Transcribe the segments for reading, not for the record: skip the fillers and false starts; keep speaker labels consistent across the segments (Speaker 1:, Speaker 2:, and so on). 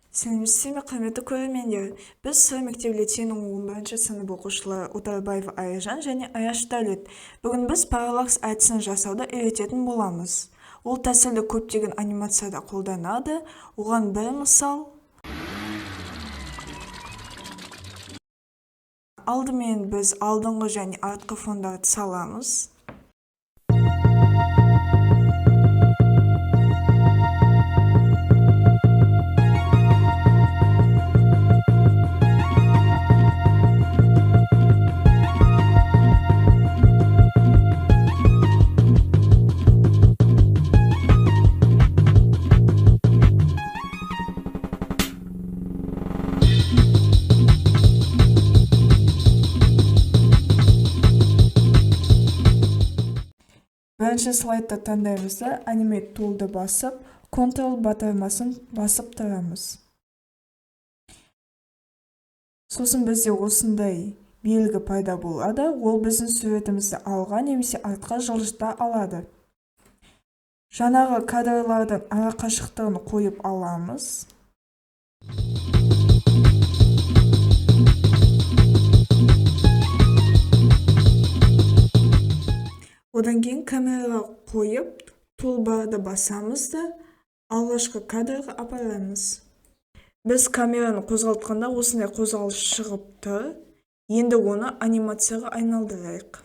Speaker 1: Сәлеметсіздер ме, құрметті көрермендер. Біз Сыр мектеп лицейінің 11-ші сынып оқушылары Отарбаева Айжан және Аяш Дәулет. Бүгін біз параллакс әдісін жасауды үйрететін боламыз. Ол тәсілді көптеген анимацияда қолданады. Оған бір мысал. Алдымен біз алдыңғы және артқы фондарды саламыз. Бірінші слайдта таңдаймыз да Animate Tool'ды басып, Ctrl батырмасын басып тұрамыз. Сосын бізде осындай белгі пайда болады. Ол біздің суретімізді алға немесе артқа жылжыта алады. Жаңағы кадрлардың арақашықтығын қойып аламыз. Одан кейін камераға қойып, тулбарды басамыз да алғашқы кадрға апарамыз. Біз камераны қозғалтқанда осындай қозғалыс шығып тұр. Енді оны анимацияға айналдырайық.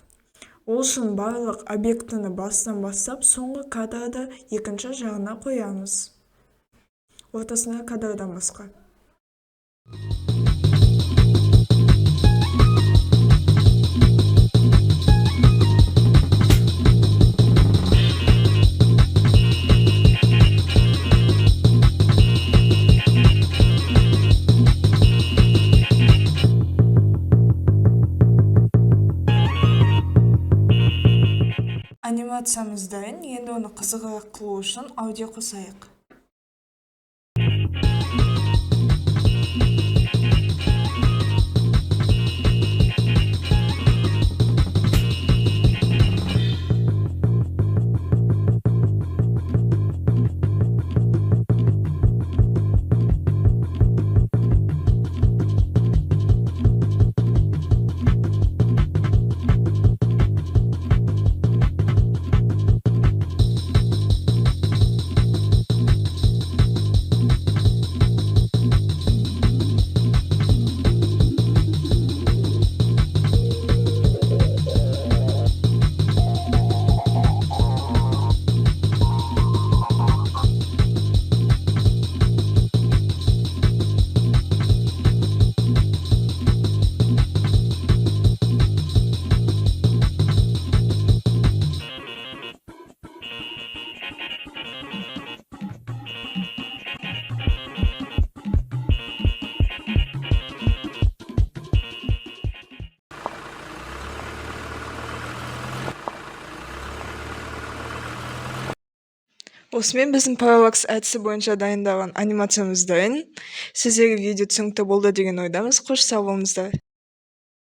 Speaker 1: Ол үшін барлық объектіні бастан бастап, соңғы кадрды екінші жағына қоямыз. Ортасында кадрдан басқа. Анимациямыз дайын, енді оны қызығырақ қылу үшін аудио қосайық. Осымен біздің параллакс әдісі бойынша дайындалған анимациямыз дайын. Сіздерге видео түсінікті болды деген ойдамыз. Қош сау болыңыздар.